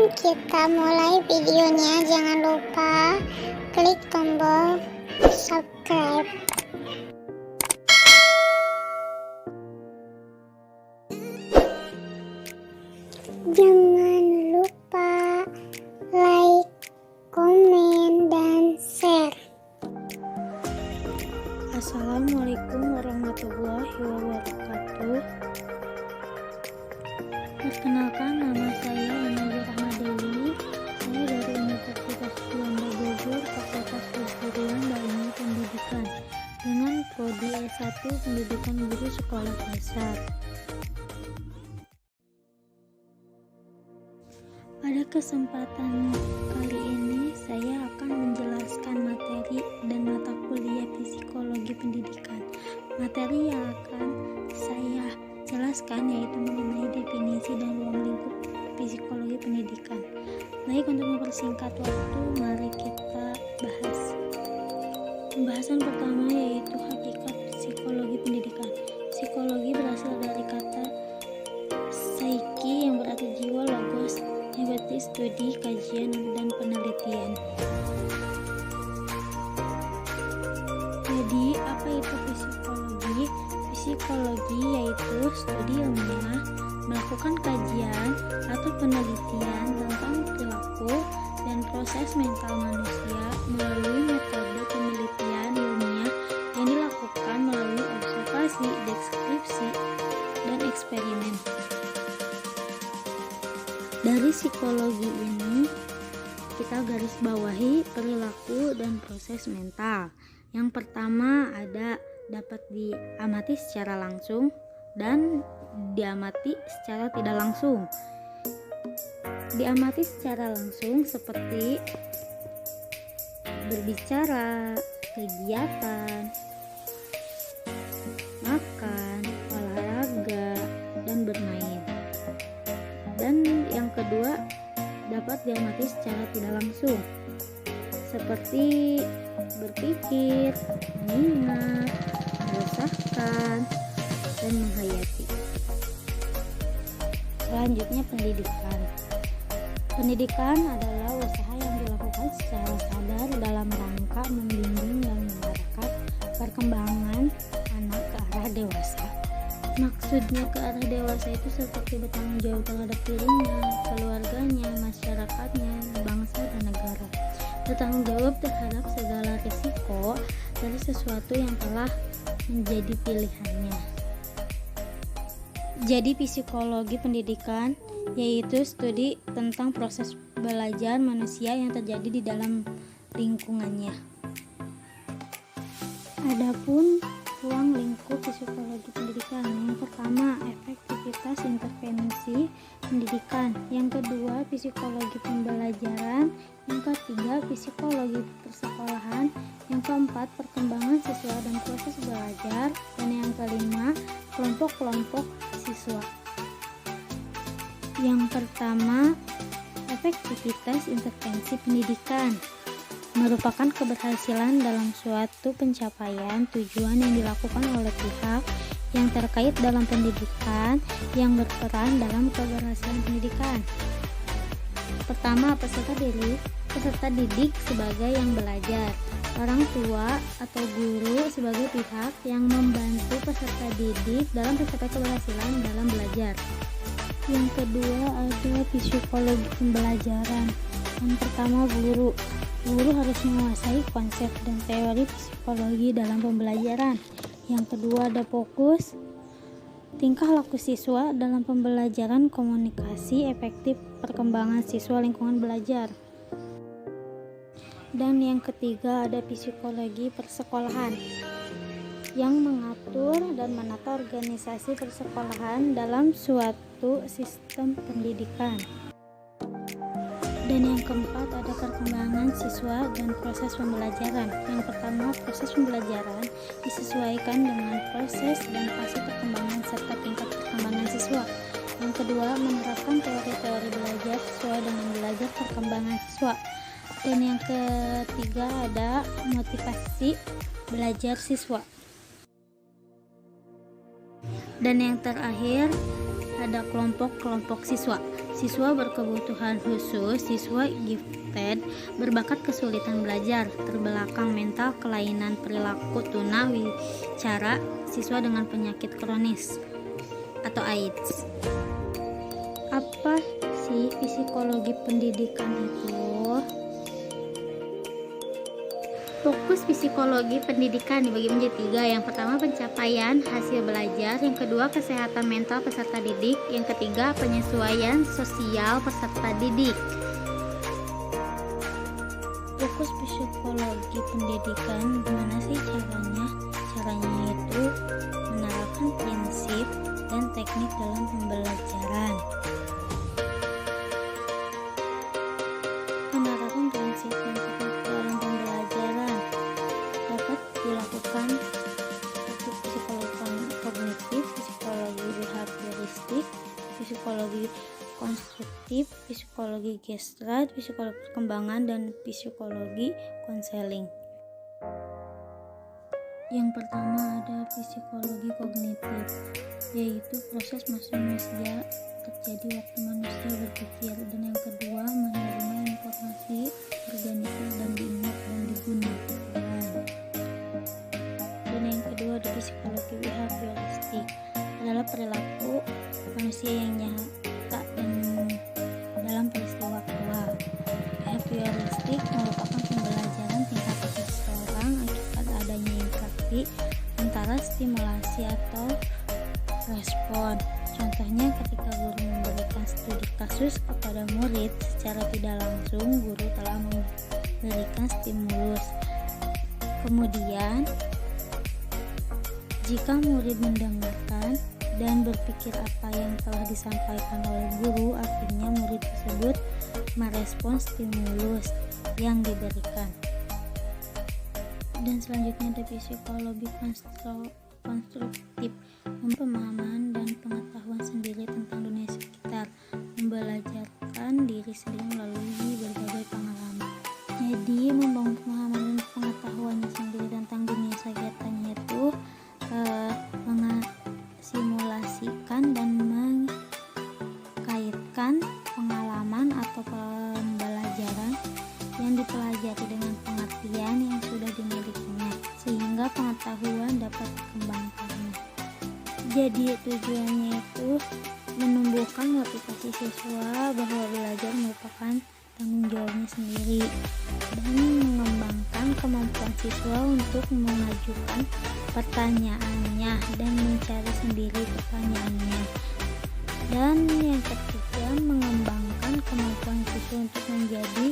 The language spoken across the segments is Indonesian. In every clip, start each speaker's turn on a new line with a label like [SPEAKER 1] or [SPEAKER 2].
[SPEAKER 1] Sebelum kita mulai videonya, jangan lupa klik tombol subscribe. Jangan lupa like, komen, dan share.
[SPEAKER 2] Assalamualaikum warahmatullahi wabarakatuh. Perkenalkan, nama saya Anaja Rahmadewi. Saya dari Universitas Juanda Bogor, Fakultas Perguruan dan Ilmu Pendidikan, dengan prodi S1 Pendidikan Guru Sekolah Dasar. Pada kesempatan kali ini, saya akan menjelaskan materi dan mata kuliah psikologi pendidikan. Materi yang akan saya jelaskan yaitu mengenai definisi dan ruang lingkup psikologi pendidikan. Baik, untuk mempersingkat waktu, mari kita bahas. Pembahasan pertama yaitu hakikat psikologi pendidikan. Psikologi berasal dari kata psyche yang berarti jiwa, logos yang berarti studi, kajian, dan penelitian. Jadi, apa itu psikologi? Psikologi yaitu studi ilmiah melakukan kajian atau penelitian tentang perilaku dan proses mental manusia melalui metode penelitian ilmiah yang dilakukan melalui observasi, deskripsi, dan eksperimen. Dari psikologi ini, kita garis bawahi perilaku dan proses mental. Yang pertama dapat diamati secara langsung dan diamati secara tidak langsung. Diamati secara langsung seperti berbicara, kegiatan, makan, olahraga, dan bermain. Dan yang kedua dapat diamati secara tidak langsung seperti berpikir, mengingat, merasakan, dan menghayati. Selanjutnya, pendidikan. Pendidikan adalah usaha yang dilakukan secara sadar dalam rangka membimbing dan mengarahkan perkembangan anak ke arah dewasa. Maksudnya ke arah dewasa itu seperti bertanggung jawab terhadap dirinya, keluarganya, masyarakatnya, bangsa, dan negara. Bertanggung jawab terhadap segala risiko dari sesuatu yang telah menjadi pilihannya. Jadi psikologi pendidikan yaitu studi tentang proses belajar manusia yang terjadi di dalam lingkungannya. Adapun ruang lingkup psikologi pendidikan, yang pertama efektivitas intervensi pendidikan, yang kedua psikologi pembelajaran, yang ketiga psikologi persekolahan, yang keempat perkembangan siswa dan proses belajar, dan yang kelima kelompok-kelompok siswa. Yang pertama, efektivitas intervensi pendidikan merupakan keberhasilan dalam suatu pencapaian tujuan yang dilakukan oleh pihak yang terkait dalam pendidikan yang berperan dalam keberhasilan pendidikan. Pertama, peserta didik sebagai yang belajar, orang tua atau guru sebagai pihak yang membantu peserta didik dalam mencapai keberhasilan dalam belajar. Yang kedua, ada psikologi pembelajaran. Yang pertama, guru harus menguasai konsep dan teori psikologi dalam pembelajaran. Yang kedua, ada fokus tingkah laku siswa dalam pembelajaran, komunikasi efektif, perkembangan siswa, lingkungan belajar. Dan yang ketiga, ada psikologi persekolahan yang mengatur dan menata organisasi persekolahan dalam suatu sistem pendidikan. Dan yang keempat, ada perkembangan siswa dan proses pembelajaran. Yang pertama, proses pembelajaran disesuaikan dengan proses dan fase perkembangan serta tingkat perkembangan siswa. Yang kedua, menerapkan teori-teori belajar sesuai dengan belajar perkembangan siswa. Dan yang ketiga, ada motivasi belajar siswa. Dan yang terakhir ada kelompok-kelompok siswa. Siswa berkebutuhan khusus, siswa gifted, berbakat kesulitan belajar, terbelakang mental, kelainan perilaku, tuna wicara, siswa dengan penyakit kronis atau AIDS. Apa sih psikologi pendidikan itu? Fokus psikologi pendidikan dibagi menjadi 3. Yang pertama, pencapaian hasil belajar. Yang kedua, kesehatan mental peserta didik. Yang ketiga, penyesuaian sosial peserta didik. Fokus psikologi pendidikan, gimana sih caranya? Caranya itu menerapkan prinsip dan teknik dalam pembelajaran. Penerapan prinsip dan teknik dalam pembelajaran dapat dilakukan psikologi kognitif, psikologi behavioristik, psikologi konstruktif, psikologi gestalt, psikologi perkembangan, dan psikologi konseling. Yang pertama ada psikologi kognitif, yaitu proses manusia terjadi waktu manusia berpikir, dan yang kedua menerima informasi organisasi dan diingat dan digunakan. Dan yang kedua ada psikologi behavioristik, adalah perilaku manusia yang nyata dan dalam peristiwa aktual. Behavioristik merupakan pembelajaran tingkat seseorang akibat adanya interaksi antara stimulasi atau respon. Contohnya ketika guru memberikan studi kasus kepada murid, secara tidak langsung guru telah memberikan stimulus. Kemudian, jika murid mendengarkan dan berpikir apa yang telah disampaikan oleh guru, akhirnya murid tersebut merespon stimulus yang diberikan. Dan selanjutnya ada psikologi konstruktif, pemahaman dan pengetahuan sendiri tentang dunia sekitar, membelajarkan diri sendiri melalui berbagai pengalaman. Jadi membangun pemahaman dan pengetahuannya sendiri tentang dunia sekitarnya itu mensimulasikan dan mengkaitkan pengalaman atau pembelajaran yang dipelajari dengan pengertian yang sudah dimilikinya, sehingga pengetahuan dapat dikembangkan. Jadi tujuannya itu menumbuhkan motivasi siswa bahwa belajar merupakan tanggung jawabnya sendiri, dan mengembangkan kemampuan siswa untuk mengajukan pertanyaannya dan mencari sendiri pertanyaannya. Dan yang ketiga, mengembangkan kemampuan siswa untuk menjadi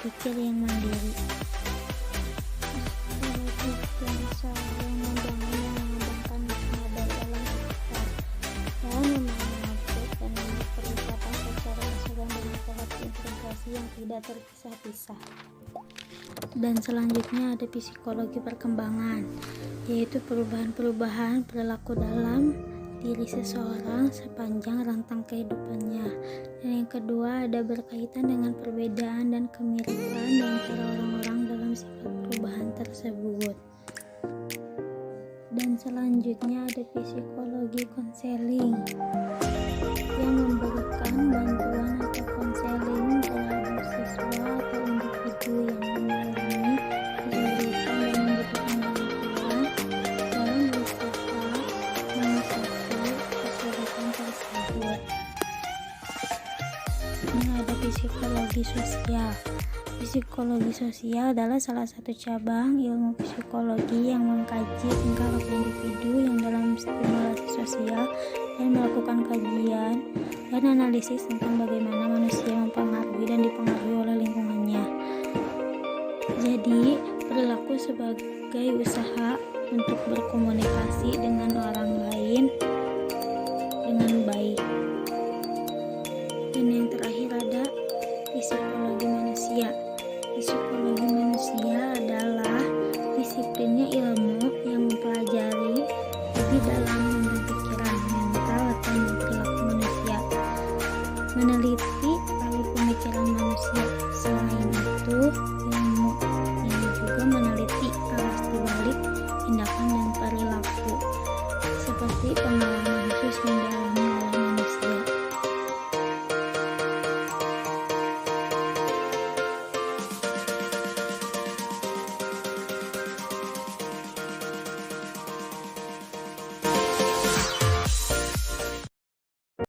[SPEAKER 2] pikir yang mandiri. Yang tidak terpisah-pisah. Dan selanjutnya ada psikologi perkembangan, yaitu perubahan-perubahan perilaku dalam diri seseorang sepanjang rentang kehidupannya. Dan yang kedua ada berkaitan dengan perbedaan dan kemiripan di antara orang-orang dalam sifat perubahan tersebut. Dan selanjutnya ada psikologi konseling, yang memberikan bantuan atau konseling terhadap siswa atau individu yang mengalami kesulitan dan membutuhkan bantuan dalam berusaha mengatasi kesulitan tersebut. Ini ada psikologi sosial. Psikologi sosial adalah salah satu cabang ilmu psikologi yang mengkaji tingkah laku individu yang dalam stimulasi sosial dan melakukan kajian dan analisis tentang bagaimana manusia mempengaruhi dan dipengaruhi oleh lingkungannya. Jadi, perilaku sebagai usaha untuk berkomunikasi dengan orang lain dengan baik. Dan yang terakhir ada psikologi manusia. Psikologi manusia adalah disiplinnya ilmu yang mempelajari lebih dalam tentang pikiran, mental, atau perilaku manusia, meneliti